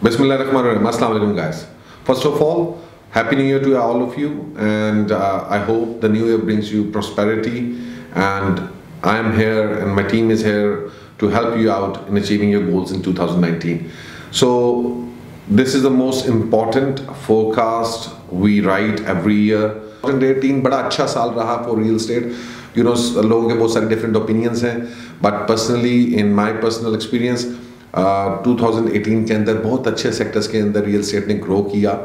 Bismillahirrahmanirrahim. Assalamu alaikum, guys. First of all, Happy New Year to all of you, and I hope the New Year brings you prosperity. And I am here, and my team is here to help you out in achieving your goals in 2019. So, this is the most important forecast we write every year. 2018 बड़ा अच्छा साल रहा for real estate. You know, लोगों के बहुत सारे different opinions हैं, but personally, in my personal experience, 2018 के अंदर बहुत अच्छे सेक्टर्स के अंदर रियल एस्टेट ने ग्रो किया.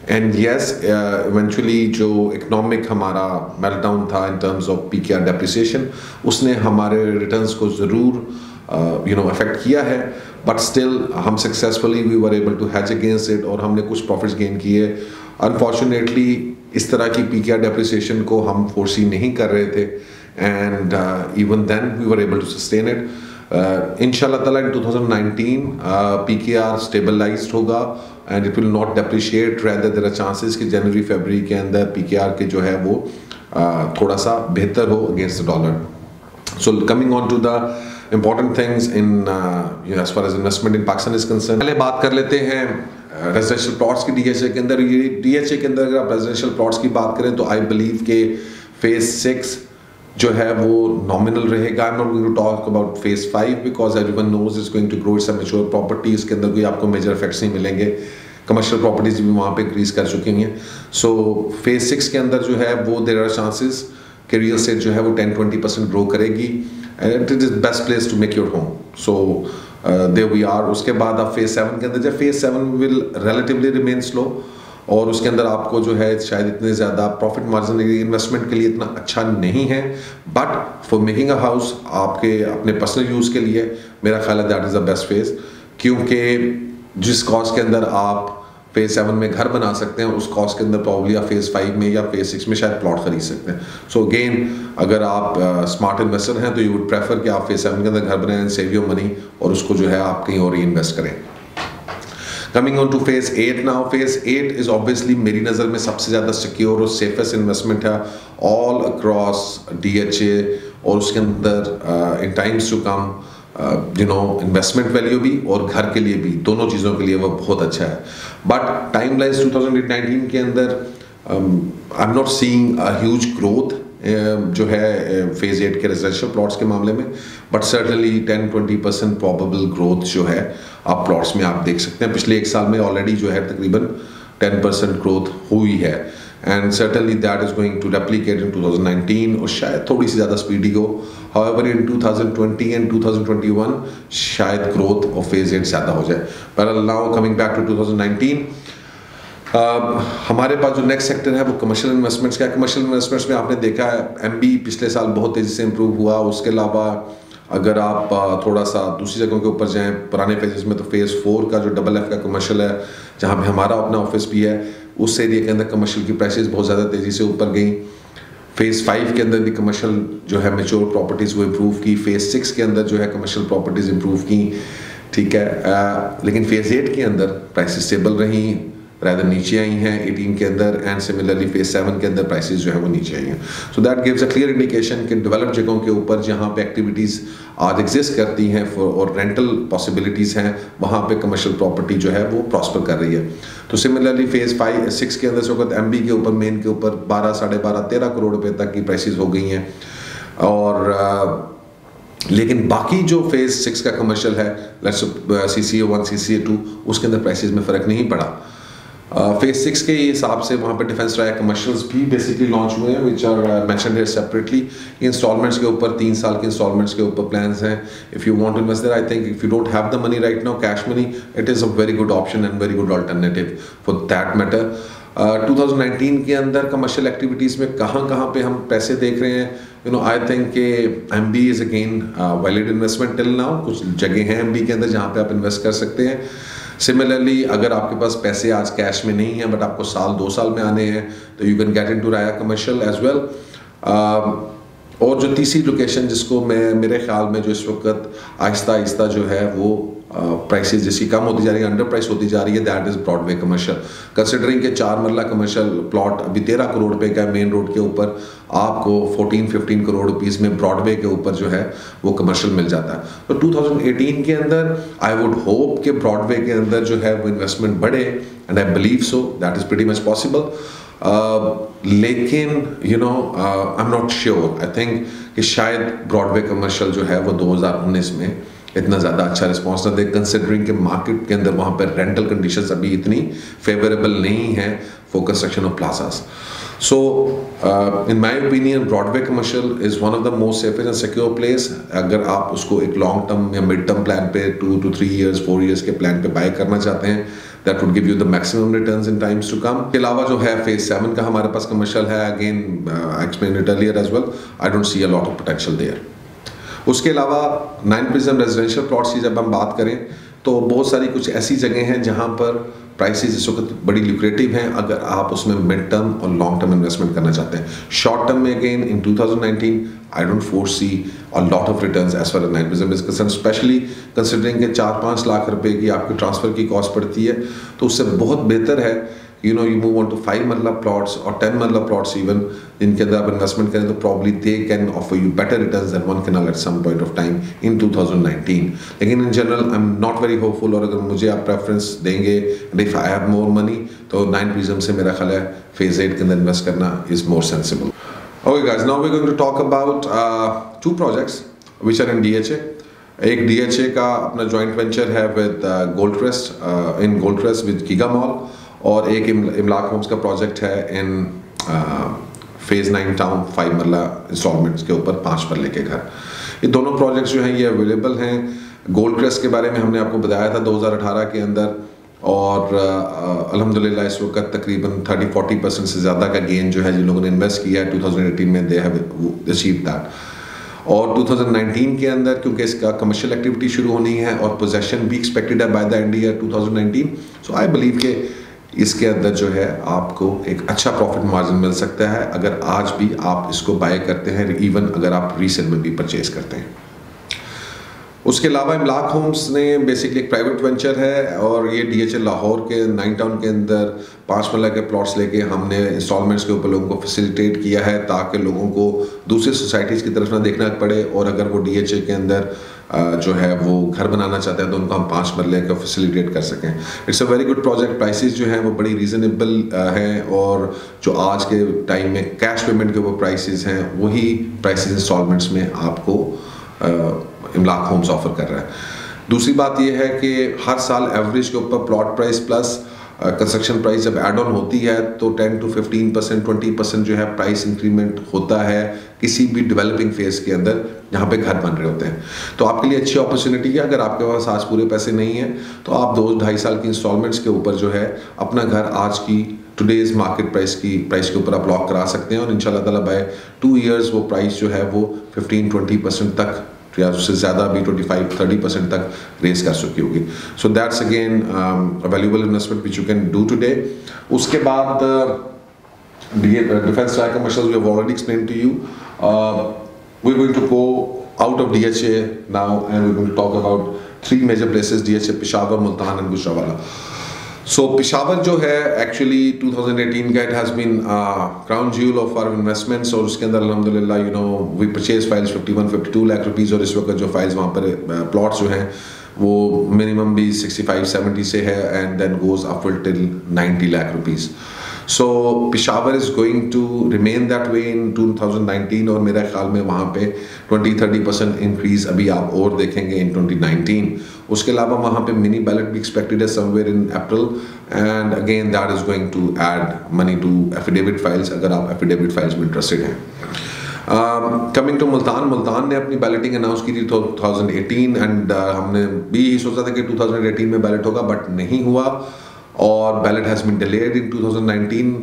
एंड येस, इवेंचुअली जो इकोनॉमिक हमारा मेल्टडाउन था in terms of PKR depreciation, उसने हमारे रिटर्न्स को ज़रूर अफेक्ट किया है, बट स्टिल हम successfully we were able to hedge against it और हमने कुछ प्रॉफिट्स गेन किए. अनफॉर्चुनेटली इस तरह की पीकेआर डेप्रिसिएशन को हम फोर्सी नहीं कर रहे थे, and even then we were able to sustain it. इंशाल्लाह ताला इन 2019 पीकेआर स्टेबलाइज्ड होगा and it will not depreciate. Rather there are chances कि जनवरी फरवरी के अंदर पीकेआर के जो है वो थोड़ा सा बेहतर हो against the dollar. So coming on to the important things in as far as investment in Pakistan is concern, पहले बात कर लेते हैं रेजिडेंशियल प्लॉट्स की. डीएचए के अंदर, डीएचए के अंदर अगर आप रेजिडेंशियल प्लॉट्स की बात करें तो आई बिलीव के फेज 6 जो है वो नॉमिनल रहेगा. I am not going to talk about phase 5 because everyone knows is going to grow. It's a mature property, इसके अंदर कोई आपको मेजर इफेक्ट्स नहीं मिलेंगे. कमर्शियल प्रॉपर्टीज भी वहाँ पे इंक्रीज कर चुकी हैं. सो फेज 6 के अंदर जो है वो देयर आर चांसेस कि रियल एस्टेट जो है वो 10-20% ग्रो करेगी and it is best place to make your home. So there we are. उसके बाद आप फेज 7 के अंदर, जब phase 7 will relatively remain slow और उसके अंदर आपको जो है शायद इतने ज़्यादा प्रॉफिट मार्जिन इन्वेस्टमेंट के लिए इतना अच्छा नहीं है, but for making a house आपके अपने पर्सनल यूज़ के लिए मेरा ख्याल है that is the best phase. क्योंकि जिस कॉस्ट के अंदर आप फेज 7 में घर बना सकते हैं, उस कॉस्ट के अंदर प्रॉब्ली आप फेज 5 में या फेज 6 में शायद प्लॉट खरीद सकते हैं. सो अगेन, अगर आप स्मार्ट इन्वेस्टर हैं तो यू वुड प्रेफर कि आप फेज 7 के अंदर घर बनाएं एंड सेव योर मनी और उसको जो है आप कहीं और री इन्वेस्ट करें. Coming on to phase 8 now. Phase 8 is obviously मेरी नज़र में सबसे ज़्यादा सिक्योर और सेफेस्ट इन्वेस्टमेंट है all across DHA, और उसके अंदर in times to come investment value भी और घर के लिए भी, दोनों चीज़ों के लिए वो बहुत अच्छा है. बट टाइम लाइज 2019 के अंदर आई am not seeing a huge growth जो है फेज 8 के रेजिडेंशियल प्लॉट्स के मामले में, बट सर्टनली 10-20% प्रॉबेबल ग्रोथ जो है आप प्लॉट्स में आप देख सकते हैं. पिछले एक साल में ऑलरेडी जो है तकरीबन 10% ग्रोथ हुई है, and certainly that is going to replicate in 2019 और शायद थोड़ी सी ज़्यादा स्पीडी हो. हाउएवर इन 2020 एंड 2021 शायद ग्रोथ ऑफ फेज 8 ज़्यादा हो जाए. पर नाउ कमिंग बैक टू 2019, हमारे पास जो नेक्स्ट सेक्टर है वो कमर्शियल इन्वेस्टमेंट्स का. कमर्शियल इन्वेस्टमेंट्स में आपने देखा है एमबी पिछले साल बहुत तेज़ी से इम्प्रूव हुआ. उसके अलावा अगर आप थोड़ा सा दूसरी जगहों के ऊपर जाएं पुराने फेजेस में, तो फेज़ 4 का जो डबल एफ का कमर्शियल है, जहाँ पे हमारा अपना ऑफिस भी है, उस एरिया के अंदर कमर्शियल की प्राइसेस बहुत ज़्यादा तेज़ी से ऊपर गई. फेज़ 5 के अंदर भी कमर्शियल जो है मेच्योर प्रॉपर्टीज़ वो इम्प्रूव की. फेज़ 6 के अंदर जो है कमर्शियल प्रॉपर्टीज़ इम्प्रूव की, ठीक है. लेकिन फेज़ 8 के अंदर प्राइसेस स्टेबल रही, रादर नीचे आई हैं 18 के अंदर, एंड सिमिलरली फेज 7 के अंदर प्राइसेस जो है वो नीचे आई हैं. So that gives a clear indication कि डेवलप्ड जगहों के ऊपर जहाँ पे एक्टिविटीज़ आज एग्जिस्ट करती हैं और रेंटल पॉसिबिलिटीज़ हैं, वहाँ पे कमर्शियल प्रॉपर्टी जो है वो प्रॉस्पर कर रही है. तो सिमिलरली फेज़ 5-6 के अंदर से वक्त एमबी के ऊपर, मेन के ऊपर 12-12.5-13 करोड़ रुपए तक की प्राइसेस हो गई हैं. और लेकिन बाकी जो फेज़ 6 का कमर्शियल है, लेट्स CCA 1 CCA 2, उसके अंदर प्राइसेस में फ़र्क नहीं पड़ा. फेज 6 के हिसाब से वहाँ पे डिफेंस ट्राई कमर्शियल्स भी बेसिकली लॉन्च हुए हैं, which are mentioned here separately. Instalments के ऊपर 3 साल के इंस्टॉलमेंट्स के ऊपर प्लान्स हैं. If you want to invest there, I think if you don't have the money right now, cash money, it is a very good option and very good alternative for that matter. 2019 के अंदर commercial activities में कहाँ पे हम पैसे देख रहे हैं, आई थिंक के MB is again valid investment till now. कुछ जगह हैं एमबी के अंदर जहाँ पे आप इन्वेस्ट कर सकते हैं. सिमिलरली अगर आपके पास पैसे आज कैश में नहीं हैं बट आपको 1-2 साल में आने हैं, तो you can get into Raya commercial as well. और जो तीसरी लोकेशन जिसको मैं मेरे ख्याल में जो इस वक्त आहिस्ता आहिस्ता जो है वो प्राइसेस जिसकी कम होती जा रही है, अंडर प्राइस होती जा रही है, that is Broadway commercial. Considering के 4 मरला कमर्शियल प्लॉट अभी 13 करोड़ रुपए का मेन रोड के ऊपर, आपको 14-15 करोड़ रुपीस में ब्रॉडवे के ऊपर जो है वो कमर्शियल मिल जाता है। तो 2018 के अंदर आई वुड होप कि ब्रॉडवे के अंदर जो है वो इन्वेस्टमेंट बढ़े, and I believe so that is pretty much possible. लेकिन you know I am not sure, I think कि शायद ब्रॉडवे कमर्शियल जो है वो 2019 में इतना ज़्यादा अच्छा रिस्पॉन्स ना दे, कंसिडरिंग के मार्केट के अंदर वहाँ पर रेंटल कंडीशंस अभी इतनी फेवरेबल नहीं है for construction of plazas. So, in my opinion, Broadway commercial is one of the most safest and secure place. अगर आप उसको एक लॉन्ग टर्म या मिड टर्म प्लान पे 2 to 3 years 4 years के प्लान पे बाय करना चाहते हैं, that would give you the maximum returns in times to come. के अलावा जो है फेज 7 का हमारे पास कमर्शियल है, again I explained it earlier as well. I don't see a lot of potential there. उसके अलावा 9 Prism रेजिडेंशियल प्लॉट्स की जब हम बात करें तो बहुत सारी कुछ ऐसी जगह हैं जहाँ पर प्राइसेस इस वक्त बड़ी ल्यूक्रेटिव हैं अगर आप उसमें मिड टर्म और लॉन्ग टर्म इन्वेस्टमेंट करना चाहते हैं। शॉर्ट टर्म में again in 2019 I don't foresee a lot of returns as far as 9 Prism is concern, specially considering के 4-5 लाख रुपए की आपकी ट्रांसफर की कॉस्ट पड़ती है, तो उससे बहुत बेहतर है you move on to 5 मरला plots or 10 मरला plots even, जिनके अंदर आप इन्वेस्टमेंट करें तो probably they can offer you better returns than one canal at some point of time in 2019. लेकिन in general I'm not very hopeful, और अगर मुझे आप preference देंगे and if I have more money तो 9 Prism से मेरा ख्याल है phase 8 के अंदर इन्वेस्ट करना is more sensible. Okay guys, now we're going to talk about 2 projects which are in DHA. एक DHA का अपना joint venture है with Goldcrest in Goldcrest with Giga Mall, और एक इमलाक होम्स का प्रोजेक्ट है इन फेज 9 टाउन 5 मरला इंस्टॉलमेंट्स के ऊपर 5 मरले के घर। ये दोनों प्रोजेक्ट्स जो हैं ये अवेलेबल हैं। गोल्डक्रेस्ट के बारे में हमने आपको बताया था 2018 के अंदर, और अल्हम्दुलिल्लाह इस वक्त तकरीबन 30-40% से ज़्यादा का गेन जो है जिन लोगों ने इन्वेस्ट किया है 2018 में दे हैव अचीव्ड दैट। और 2019 के अंदर क्योंकि इसका कमर्शियल एक्टिविटी शुरू होनी है और पोजेशन भी एक्सपेक्टेड है by the end year 2019, so I believe के इसके अंदर जो है आपको एक अच्छा प्रॉफिट मार्जिन मिल सकता है अगर आज भी आप इसको बाय करते हैं, इवन अगर आप रीसेल में भी परचेज करते हैं। उसके अलावा इमलाक होम्स ने बेसिकली एक प्राइवेट वेंचर है, और ये DHA लाहौर के 9 टाउन के अंदर 5 मरला के प्लॉट्स लेके हमने इंस्टॉलमेंट्स के ऊपर लोगों को फैसिलिटेट किया है ताकि लोगों को दूसरी सोसाइटीज़ की तरफ ना देखना पड़े, और अगर वो DHA के अंदर जो है वो घर बनाना चाहते हैं तो उनको हम 5 मरले का फैसिलिटेट कर सकें। It's a very good project. Prices जो हैं वो बड़ी रीज़नेबल हैं, और जो आज के टाइम में कैश पेमेंट के ऊपर प्राइसेस हैं वही प्राइसेस इंस्टॉलमेंट्स में आपको इमलाक होम्स ऑफर कर रहा है। दूसरी बात यह है कि हर साल एवरेज के ऊपर plot price plus construction price जब एड ऑन होती है तो 10 to 15%, 20% जो है प्राइस इंक्रीमेंट होता है किसी भी डेवलपिंग फेज के अंदर जहाँ पे घर बन रहे होते हैं। तो आपके लिए अच्छी अपॉर्चुनिटी है, अगर आपके पास आज पूरे पैसे नहीं हैं तो आप 2-2.5 साल की इंस्टॉलमेंट्स के ऊपर जो है अपना घर आज की टुडेज मार्केट प्राइस के ऊपर आप लॉक करा सकते हैं, और इंशाल्लाह ताला बाय 2 years वो प्राइस जो है वो 15-20% तक या उससे ज़्यादा भी 25-30% तक रेस कर चुकी होगी। So that's again valuable investment which you can do today. उसके बाद defence tri commercial we have already explain to you. We are going to go out of DHA now and we are going to talk about 3 major places DHA, Peshawar, Multan and Gujranwala. सो पेशावर जो है actually 2018 का it has been crown jewel of our investments, और उसके अंदर अल्हम्दुलिल्लाह we purchase files 51-52 lakh rupees, और इस वक्त जो फाइल्स वहाँ पर प्लॉट्स जो हैं वो मिनिमम भी 65-70 से है and then goes upward till 90 lakh rupees. सो Peshawar is going to remain that way in 2019, और मेरे ख्याल में वहाँ पे 20-30% इंक्रीज अभी आप और देखेंगे इन 2019। उसके अलावा वहाँ पे मिनी बैलेट भी एक्सपेक्टेड है somewhere in April, and again that is going to add money to affidavit files अगर आप एफिडेविट फाइल्स में इंटरेस्टेड हैं। कमिंग टू मुल्तान ने अपनी बैलेटिंग अनाउंस की थी 2018, एंड हमने भी सोचा था कि 2018 में बैलेट होगा, बट नहीं हुआ, और ballot has been delayed in 2019।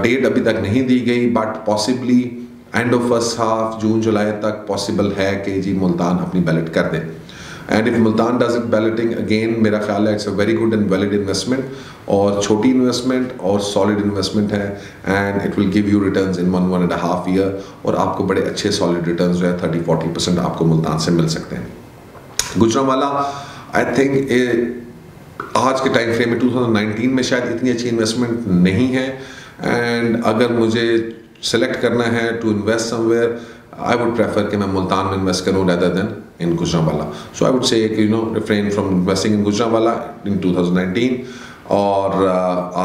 Date अभी तक नहीं दी गई, but possibly end of first half जून-जुलाई तक पॉसिबल है कि जी मुल्तान अपनी बैलेट कर दें। And if Multan does it balloting again, मेरा ख्याल है it's a very good and valid investment, और छोटी इन्वेस्टमेंट और सॉलिड इन्वेस्टमेंट है, and it will give you returns in 1-1.5 year, और आपको बड़े अच्छे सॉलिड रिटर्न्स जो है 30-40% आपको मुल्तान से मिल सकते हैं। गुजरांवाला आई थिंक आज के टाइम फ्रेम में 2019 में शायद इतनी अच्छी इन्वेस्टमेंट नहीं है, एंड अगर मुझे सेलेक्ट करना है to invest somewhere, I would prefer कि मैं मुल्तान में इन्वेस्ट करूँ rather than in Gujranwala. So I would say refrain from investing in Gujranwala in 2019, और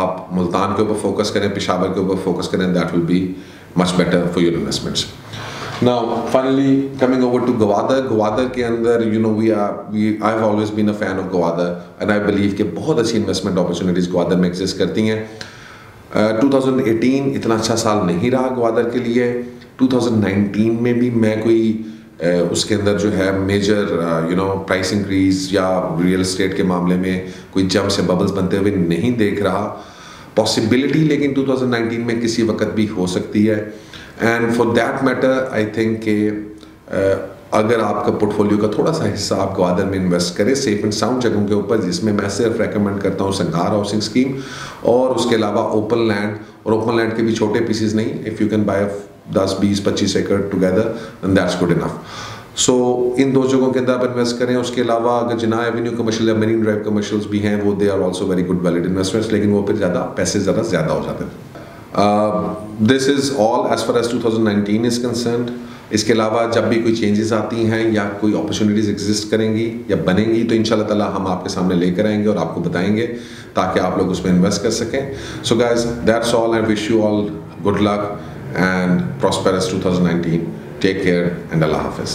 आप मुल्तान के ऊपर फोकस करें, पेशावर के ऊपर फोकस करें. That will be much better for your investments. Now, finally, coming over to Gwadar. Gwadar के अंदर, I've always been a fan of Gwadar, and I believe कि बहुत अच्छी investment opportunities Gwadar में exist करती हैं. 2018 इतना अच्छा साल नहीं रहा ग्वादर के लिए. 2019 में भी मैं कोई उसके अंदर जो है मेजर प्राइस इंक्रीज या रियल एस्टेट के मामले में कोई जंप से बबल्स बनते हुए नहीं देख रहा. पॉसिबिलिटी लेकिन 2019 में किसी वक्त भी हो सकती है. And for that matter I think कि अगर आपका पोर्टफोलियो का थोड़ा सा हिस्सा आप ग्वादर में इन्वेस्ट करें सेफ एंड साउंड जगहों के ऊपर, जिसमें मैं सिर्फ रेकमेंड करता हूँ संगार हाउसिंग स्कीम, और उसके अलावा ओपन लैंड, और ओपन लैंड के भी छोटे पीसेस नहीं. इफ़ यू कैन बाय 10, 20, 25 एकड़ together and that's good enough. So इन दो जगहों के अंदर आप इन्वेस्ट करें. उसके अलावा अगर जिना एवेन्यू कमर्शियल या मरीन ड्राइव कमर्शियल्स भी हैं, वो they are also very good valid investments, लेकिन वो फिर पैसे ज़्यादा हो जाते हैं. This is all as far as 2019 is concerned. इसके अलावा जब भी कोई चेंजेस आती हैं या कोई अपॉर्चुनिटीज़ एग्जिस्ट करेंगी या बनेंगी, तो इंशाल्लाह ताला हम आपके सामने लेकर आएंगे और आपको बताएंगे ताकि आप लोग उसमें इन्वेस्ट कर सकें. So guys, that's all. I wish you all good luck and prosperous 2019. Take care and Allah Hafiz.